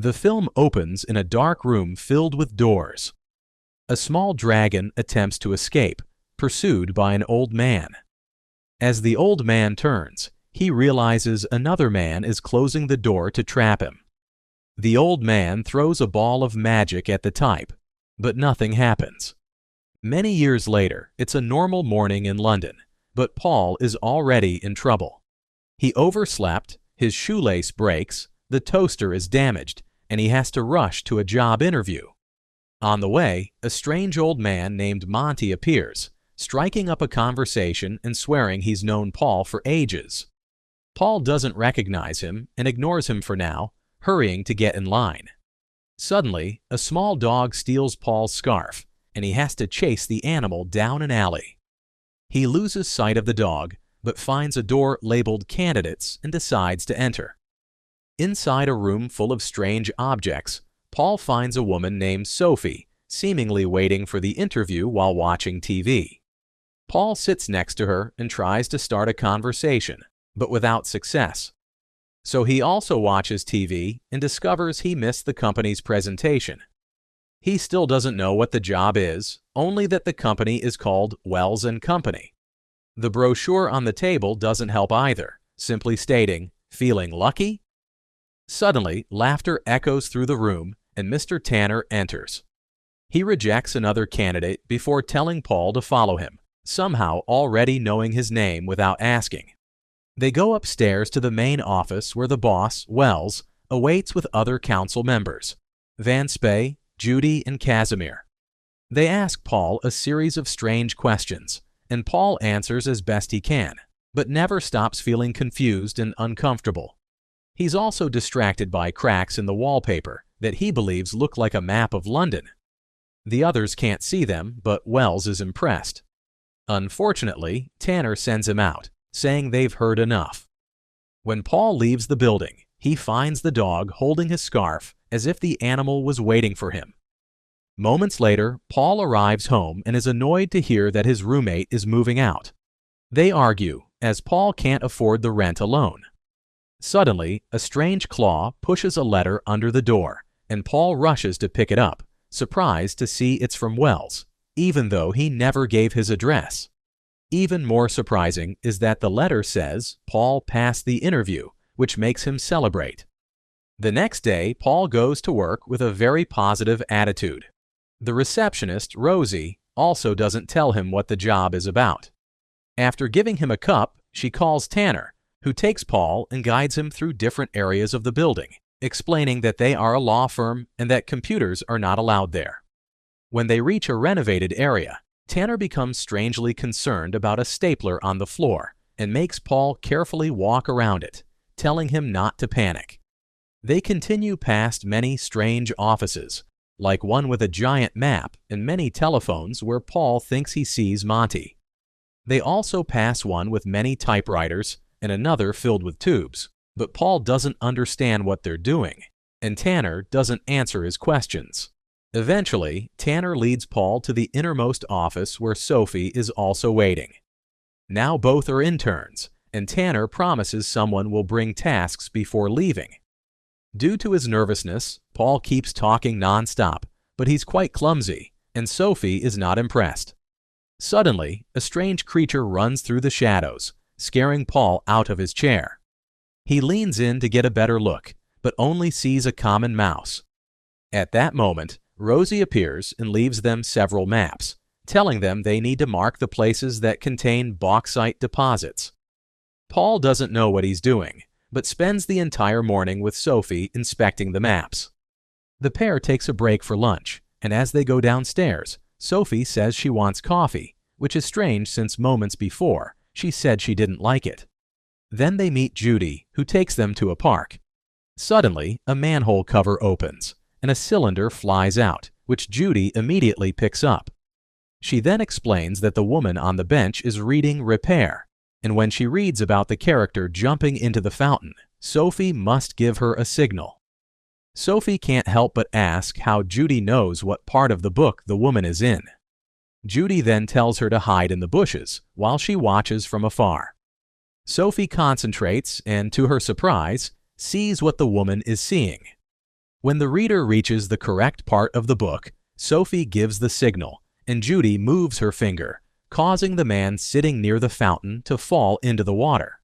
The film opens in a dark room filled with doors. A small dragon attempts to escape, pursued by an old man. As the old man turns, he realizes another man is closing the door to trap him. The old man throws a ball of magic at the type, but nothing happens. Many years later, it's a normal morning in London, but Paul is already in trouble. He overslept, his shoelace breaks, the toaster is damaged, and he has to rush to a job interview. On the way, a strange old man named Monty appears, striking up a conversation and swearing he's known Paul for ages. Paul doesn't recognize him and ignores him for now, hurrying to get in line. Suddenly, a small dog steals Paul's scarf, and he has to chase the animal down an alley. He loses sight of the dog, but finds a door labeled Candidates and decides to enter. Inside a room full of strange objects, Paul finds a woman named Sophie, seemingly waiting for the interview while watching TV. Paul sits next to her and tries to start a conversation, but without success. So he also watches TV and discovers he missed the company's presentation. He still doesn't know what the job is, only that the company is called Wells & Company. The brochure on the table doesn't help either, simply stating, "Feeling lucky?" Suddenly, laughter echoes through the room, and Mr. Tanner enters. He rejects another candidate before telling Paul to follow him, somehow already knowing his name without asking. They go upstairs to the main office where the boss, Wells, awaits with other council members, Van Spey, Judy, and Casimir. They ask Paul a series of strange questions, and Paul answers as best he can, but never stops feeling confused and uncomfortable. He's also distracted by cracks in the wallpaper that he believes look like a map of London. The others can't see them, but Wells is impressed. Unfortunately, Tanner sends him out, saying they've heard enough. When Paul leaves the building, he finds the dog holding his scarf as if the animal was waiting for him. Moments later, Paul arrives home and is annoyed to hear that his roommate is moving out. They argue, as Paul can't afford the rent alone. Suddenly, a strange claw pushes a letter under the door, and Paul rushes to pick it up, surprised to see it's from Wells, even though he never gave his address. Even more surprising is that the letter says Paul passed the interview, which makes him celebrate. The next day, Paul goes to work with a very positive attitude. The receptionist, Rosie, also doesn't tell him what the job is about. After giving him a cup, she calls Tanner, who takes Paul and guides him through different areas of the building, explaining that they are a law firm and that computers are not allowed there. When they reach a renovated area, Tanner becomes strangely concerned about a stapler on the floor and makes Paul carefully walk around it, telling him not to panic. They continue past many strange offices, like one with a giant map and many telephones where Paul thinks he sees Monty. They also pass one with many typewriters and another filled with tubes, but Paul doesn't understand what they're doing, and Tanner doesn't answer his questions. Eventually, Tanner leads Paul to the innermost office where Sophie is also waiting. Now both are interns, and Tanner promises someone will bring tasks before leaving. Due to his nervousness, Paul keeps talking nonstop, but he's quite clumsy, and Sophie is not impressed. Suddenly, a strange creature runs through the shadows, scaring Paul out of his chair. He leans in to get a better look, but only sees a common mouse. At that moment, Rosie appears and leaves them several maps, telling them they need to mark the places that contain bauxite deposits. Paul doesn't know what he's doing, but spends the entire morning with Sophie inspecting the maps. The pair takes a break for lunch, and as they go downstairs, Sophie says she wants coffee, which is strange since moments before she said she didn't like it. Then they meet Judy, who takes them to a park. Suddenly, a manhole cover opens, and a cylinder flies out, which Judy immediately picks up. She then explains that the woman on the bench is reading Repair, and when she reads about the character jumping into the fountain, Sophie must give her a signal. Sophie can't help but ask how Judy knows what part of the book the woman is in. Judy then tells her to hide in the bushes while she watches from afar. Sophie concentrates and, to her surprise, sees what the woman is seeing. When the reader reaches the correct part of the book, Sophie gives the signal, and Judy moves her finger, causing the man sitting near the fountain to fall into the water.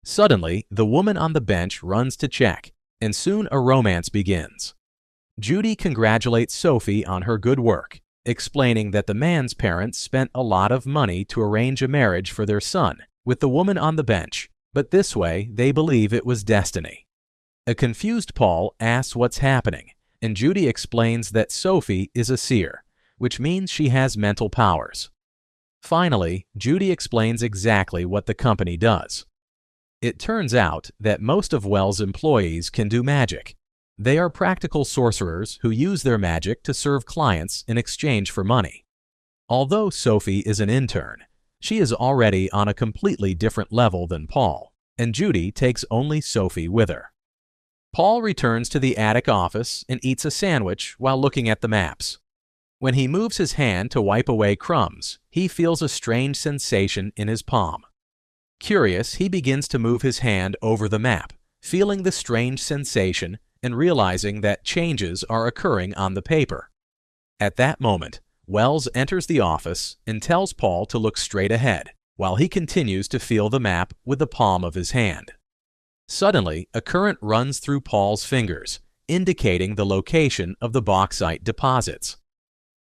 Suddenly, the woman on the bench runs to check, and soon a romance begins. Judy congratulates Sophie on her good work, explaining that the man's parents spent a lot of money to arrange a marriage for their son with the woman on the bench, but this way they believe it was destiny. A confused Paul asks what's happening, and Judy explains that Sophie is a seer, which means she has mental powers. Finally, Judy explains exactly what the company does. It turns out that most of Wells' employees can do magic. They are practical sorcerers who use their magic to serve clients in exchange for money. Although Sophie is an intern, she is already on a completely different level than Paul, and Judy takes only Sophie with her. Paul returns to the attic office and eats a sandwich while looking at the maps. When he moves his hand to wipe away crumbs, he feels a strange sensation in his palm. Curious, he begins to move his hand over the map, feeling the strange sensation and realizing that changes are occurring on the paper. At that moment, Wells enters the office and tells Paul to look straight ahead, while he continues to feel the map with the palm of his hand. Suddenly, a current runs through Paul's fingers, indicating the location of the bauxite deposits.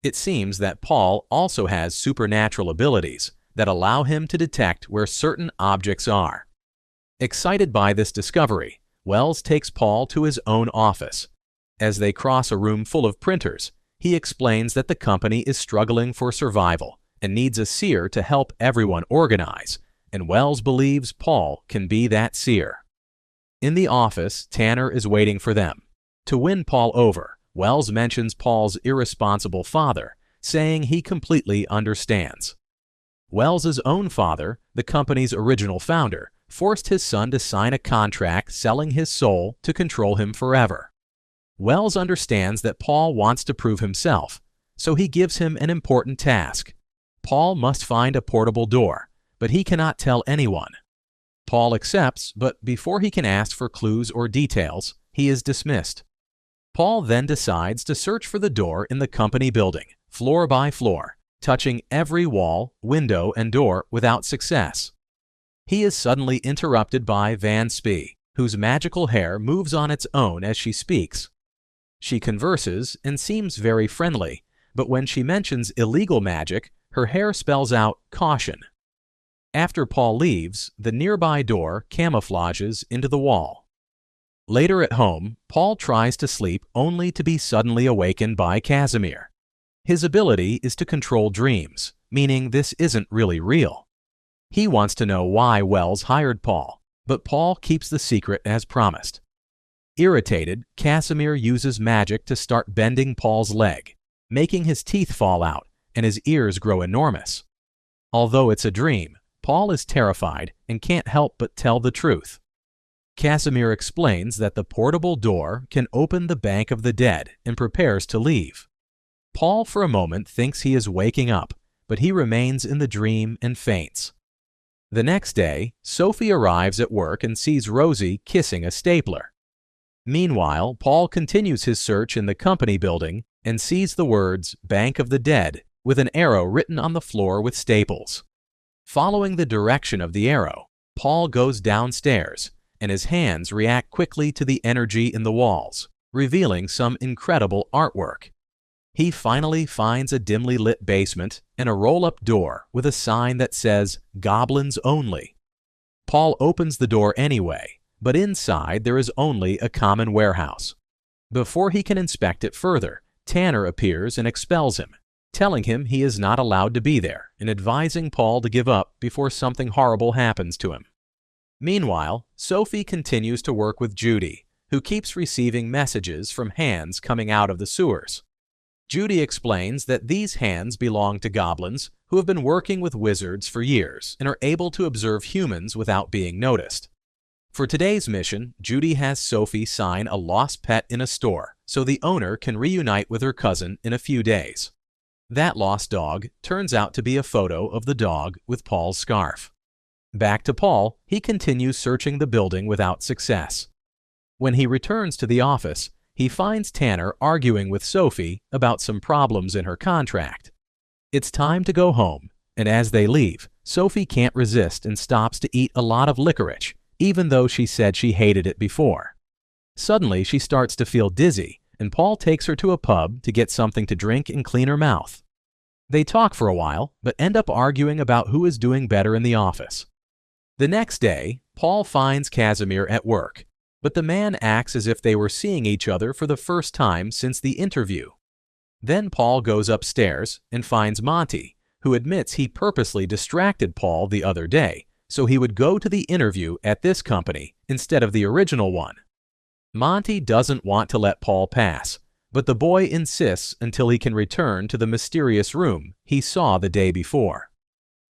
It seems that Paul also has supernatural abilities that allow him to detect where certain objects are. Excited by this discovery, Wells takes Paul to his own office. As they cross a room full of printers, he explains that the company is struggling for survival and needs a seer to help everyone organize, and Wells believes Paul can be that seer. In the office, Tanner is waiting for them. To win Paul over, Wells mentions Paul's irresponsible father, saying he completely understands. Wells' own father, the company's original founder, forced his son to sign a contract selling his soul to control him forever. Wells understands that Paul wants to prove himself, so he gives him an important task. Paul must find a portable door, but he cannot tell anyone. Paul accepts, but before he can ask for clues or details, he is dismissed. Paul then decides to search for the door in the company building, floor by floor, touching every wall, window, and door without success. He is suddenly interrupted by Van Spee, whose magical hair moves on its own as she speaks. She converses and seems very friendly, but when she mentions illegal magic, her hair spells out caution. After Paul leaves, the nearby door camouflages into the wall. Later at home, Paul tries to sleep only to be suddenly awakened by Casimir. His ability is to control dreams, meaning this isn't really real. He wants to know why Wells hired Paul, but Paul keeps the secret as promised. Irritated, Casimir uses magic to start bending Paul's leg, making his teeth fall out and his ears grow enormous. Although it's a dream, Paul is terrified and can't help but tell the truth. Casimir explains that the portable door can open the Bank of the Dead and prepares to leave. Paul for a moment thinks he is waking up, but he remains in the dream and faints. The next day, Sophie arrives at work and sees Rosie kissing a stapler. Meanwhile, Paul continues his search in the company building and sees the words Bank of the Dead with an arrow written on the floor with staples. Following the direction of the arrow, Paul goes downstairs, and his hands react quickly to the energy in the walls, revealing some incredible artwork. He finally finds a dimly lit basement and a roll-up door with a sign that says, "Goblins Only." Paul opens the door anyway, but inside there is only a common warehouse. Before he can inspect it further, Tanner appears and expels him, telling him he is not allowed to be there and advising Paul to give up before something horrible happens to him. Meanwhile, Sophie continues to work with Judy, who keeps receiving messages from hands coming out of the sewers. Judy explains that these hands belong to goblins who have been working with wizards for years and are able to observe humans without being noticed. For today's mission, Judy has Sophie sign a lost pet in a store so the owner can reunite with her cousin in a few days. That lost dog turns out to be a photo of the dog with Paul's scarf. Back to Paul, he continues searching the building without success. When he returns to the office, he finds Tanner arguing with Sophie about some problems in her contract. It's time to go home, and as they leave, Sophie can't resist and stops to eat a lot of licorice, even though she said she hated it before. Suddenly, she starts to feel dizzy, and Paul takes her to a pub to get something to drink and clean her mouth. They talk for a while, but end up arguing about who is doing better in the office. The next day, Paul finds Casimir at work, but the man acts as if they were seeing each other for the first time since the interview. Then Paul goes upstairs and finds Monty, who admits he purposely distracted Paul the other day so he would go to the interview at this company instead of the original one. Monty doesn't want to let Paul pass, but the boy insists until he can return to the mysterious room he saw the day before.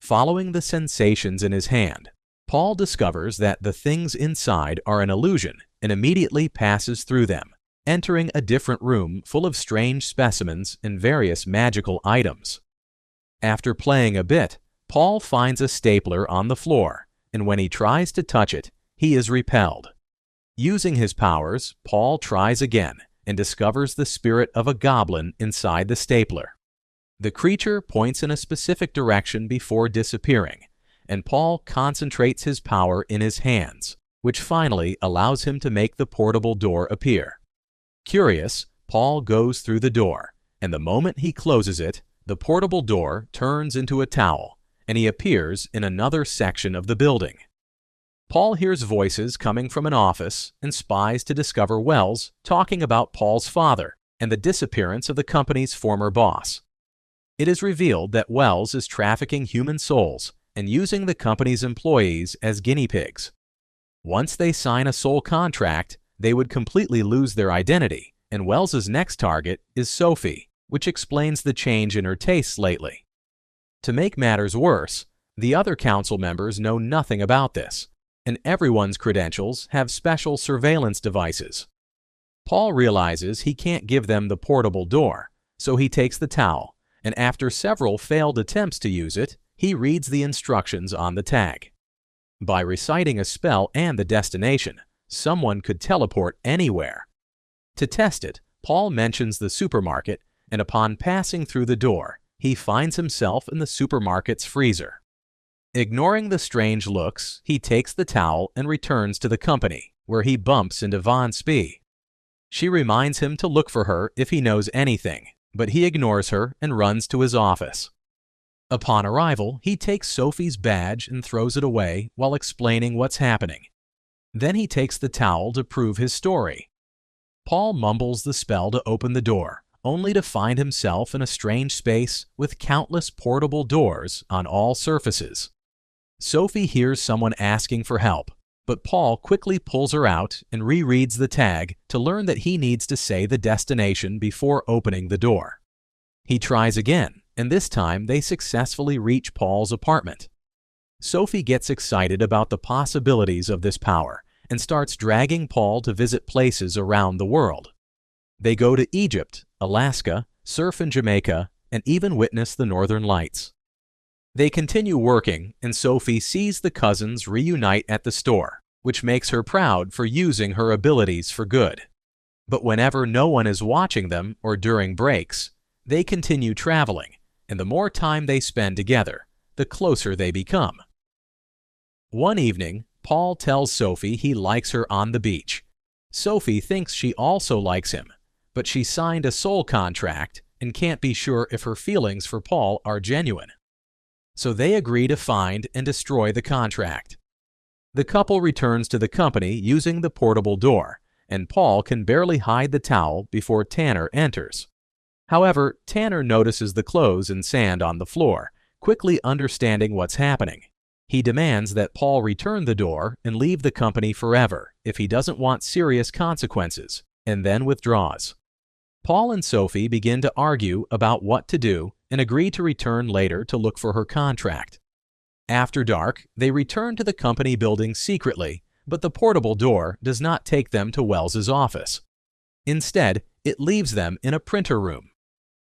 Following the sensations in his hand, Paul discovers that the things inside are an illusion and immediately passes through them, entering a different room full of strange specimens and various magical items. After playing a bit, Paul finds a stapler on the floor, and when he tries to touch it, he is repelled. Using his powers, Paul tries again and discovers the spirit of a goblin inside the stapler. The creature points in a specific direction before disappearing, and Paul concentrates his power in his hands, which finally allows him to make the portable door appear. Curious, Paul goes through the door, and the moment he closes it, the portable door turns into a towel, and he appears in another section of the building. Paul hears voices coming from an office and spies to discover Wells talking about Paul's father and the disappearance of the company's former boss. It is revealed that Wells is trafficking human souls and using the company's employees as guinea pigs. Once they sign a soul contract, they would completely lose their identity, and Wells's next target is Sophie, which explains the change in her tastes lately. To make matters worse, the other council members know nothing about this, and everyone's credentials have special surveillance devices. Paul realizes he can't give them the portable door, so he takes the towel, and after several failed attempts to use it, he reads the instructions on the tag. By reciting a spell and the destination, someone could teleport anywhere. To test it, Paul mentions the supermarket, and upon passing through the door, he finds himself in the supermarket's freezer. Ignoring the strange looks, he takes the towel and returns to the company, where he bumps into Von Spee. She reminds him to look for her if he knows anything, but he ignores her and runs to his office. Upon arrival, he takes Sophie's badge and throws it away while explaining what's happening. Then he takes the towel to prove his story. Paul mumbles the spell to open the door, only to find himself in a strange space with countless portable doors on all surfaces. Sophie hears someone asking for help, but Paul quickly pulls her out and rereads the tag to learn that he needs to say the destination before opening the door. He tries again, and this time they successfully reach Paul's apartment. Sophie gets excited about the possibilities of this power and starts dragging Paul to visit places around the world. They go to Egypt, Alaska, surf in Jamaica, and even witness the Northern Lights. They continue working, and Sophie sees the cousins reunite at the store, which makes her proud for using her abilities for good. But whenever no one is watching them or during breaks, they continue traveling, and the more time they spend together, the closer they become. One evening, Paul tells Sophie he likes her on the beach. Sophie thinks she also likes him, but she signed a soul contract and can't be sure if her feelings for Paul are genuine. So they agree to find and destroy the contract. The couple returns to the company using the portable door, and Paul can barely hide the towel before Tanner enters. However, Tanner notices the clothes and sand on the floor, quickly understanding what's happening. He demands that Paul return the door and leave the company forever if he doesn't want serious consequences, and then withdraws. Paul and Sophie begin to argue about what to do and agree to return later to look for her contract. After dark, they return to the company building secretly, but the portable door does not take them to Wells's office. Instead, it leaves them in a printer room.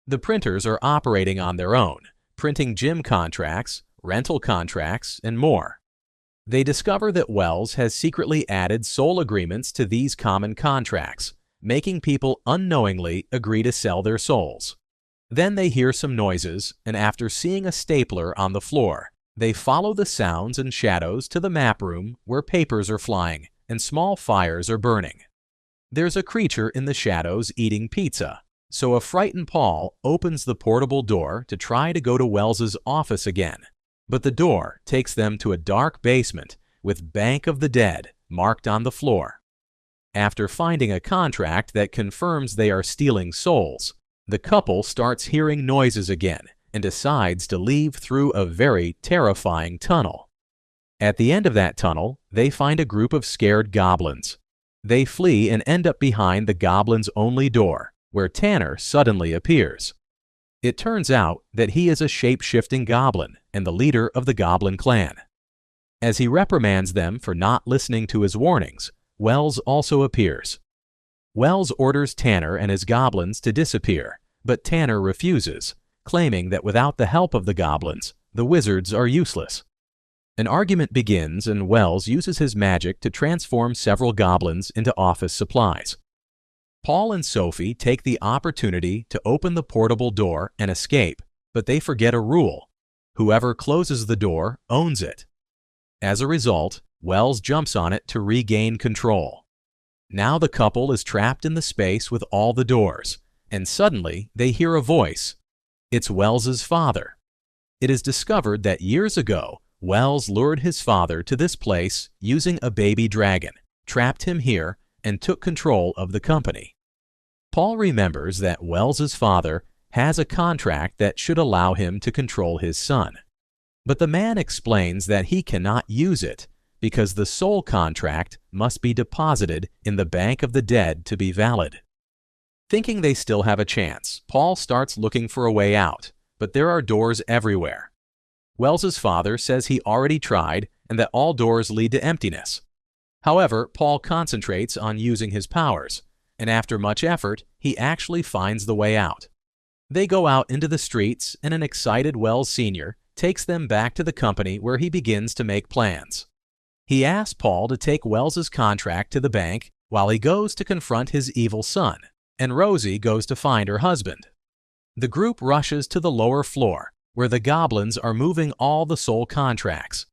The printers are operating on their own, printing gym contracts, rental contracts, and more. They discover that Wells has secretly added soul agreements to these common contracts, making people unknowingly agree to sell their souls. Then they hear some noises, and after seeing a stapler on the floor, they follow the sounds and shadows to the map room where papers are flying and small fires are burning. There's a creature in the shadows eating pizza, so a frightened Paul opens the portable door to try to go to Wells's office again. But the door takes them to a dark basement with Bank of the Dead marked on the floor. After finding a contract that confirms they are stealing souls, the couple starts hearing noises again and decides to leave through a very terrifying tunnel. At the end of that tunnel, they find a group of scared goblins. They flee and end up behind the goblins' only door, where Tanner suddenly appears. It turns out that he is a shape-shifting goblin and the leader of the goblin clan. As he reprimands them for not listening to his warnings, Wells also appears. Wells orders Tanner and his goblins to disappear, but Tanner refuses, claiming that without the help of the goblins, the wizards are useless. An argument begins and Wells uses his magic to transform several goblins into office supplies. Paul and Sophie take the opportunity to open the portable door and escape, but they forget a rule. Whoever closes the door owns it. As a result, Wells jumps on it to regain control. Now the couple is trapped in the space with all the doors, and suddenly they hear a voice. It's Wells's father. It is discovered that years ago, Wells lured his father to this place using a baby dragon, trapped him here, and took control of the company. Paul remembers that Wells's father has a contract that should allow him to control his son. But the man explains that he cannot use it because the soul contract must be deposited in the Bank of the Dead to be valid. Thinking they still have a chance, Paul starts looking for a way out, but there are doors everywhere. Wells's father says he already tried and that all doors lead to emptiness. However, Paul concentrates on using his powers, and after much effort, he actually finds the way out. They go out into the streets, and an excited Wells Sr. takes them back to the company where he begins to make plans. He asks Paul to take Wells's contract to the bank while he goes to confront his evil son, and Rosie goes to find her husband. The group rushes to the lower floor, where the goblins are moving all the soul contracts.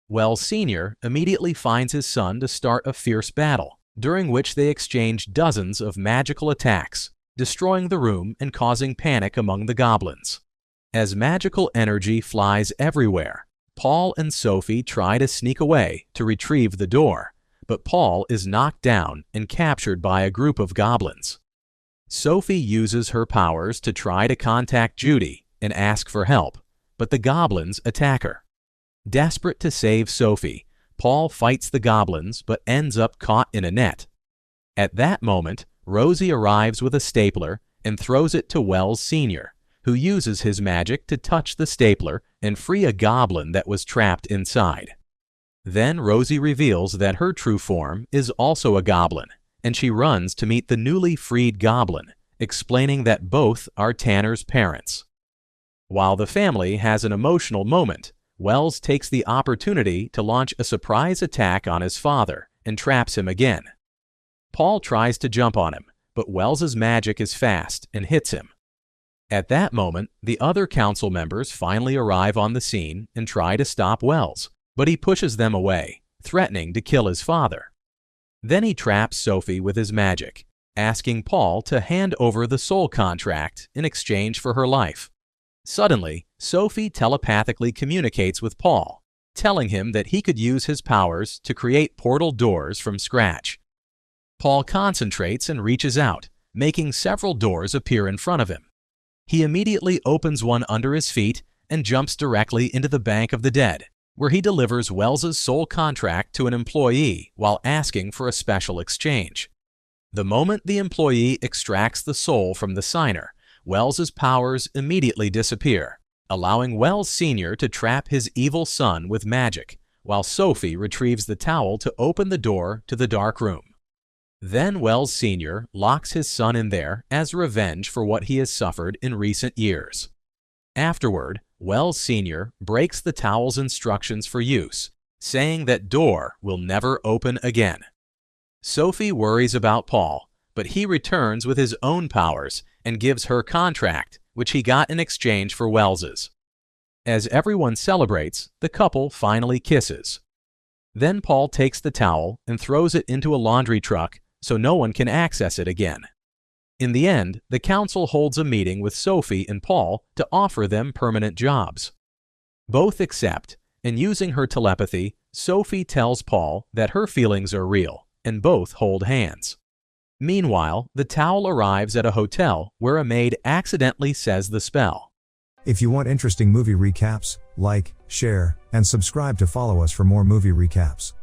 Wells Sr. immediately finds his son to start a fierce battle, during which they exchange dozens of magical attacks, destroying the room and causing panic among the goblins. As magical energy flies everywhere, Paul and Sophie try to sneak away to retrieve the door, but Paul is knocked down and captured by a group of goblins. Sophie uses her powers to try to contact Judy and ask for help, but the goblins attack her. Desperate to save Sophie, Paul fights the goblins but ends up caught in a net. At that moment, Rosie arrives with a stapler and throws it to Wells Sr., who uses his magic to touch the stapler and free a goblin that was trapped inside. Then Rosie reveals that her true form is also a goblin, and she runs to meet the newly freed goblin, explaining that both are Tanner's parents. While the family has an emotional moment, Wells takes the opportunity to launch a surprise attack on his father and traps him again. Paul tries to jump on him, but Wells's magic is fast and hits him. At that moment, the other council members finally arrive on the scene and try to stop Wells, but he pushes them away, threatening to kill his father. Then he traps Sophie with his magic, asking Paul to hand over the soul contract in exchange for her life. Suddenly, Sophie telepathically communicates with Paul, telling him that he could use his powers to create portal doors from scratch. Paul concentrates and reaches out, making several doors appear in front of him. He immediately opens one under his feet and jumps directly into the Bank of the Dead, where he delivers Wells's soul contract to an employee while asking for a special exchange. The moment the employee extracts the soul from the signer, Wells's powers immediately disappear, allowing Wells Sr. to trap his evil son with magic, while Sophie retrieves the towel to open the door to the dark room. Then Wells Sr. locks his son in there as revenge for what he has suffered in recent years. Afterward, Wells Sr. breaks the towel's instructions for use, saying that door will never open again. Sophie worries about Paul, but he returns with his own powers and gives her contract, which he got in exchange for Wells's. As everyone celebrates, the couple finally kisses. Then Paul takes the towel and throws it into a laundry truck so no one can access it again. In the end, the council holds a meeting with Sophie and Paul to offer them permanent jobs. Both accept, and using her telepathy, Sophie tells Paul that her feelings are real, and both hold hands. Meanwhile, the towel arrives at a hotel where a maid accidentally says the spell. If you want interesting movie recaps, like, share, and subscribe to follow us for more movie recaps.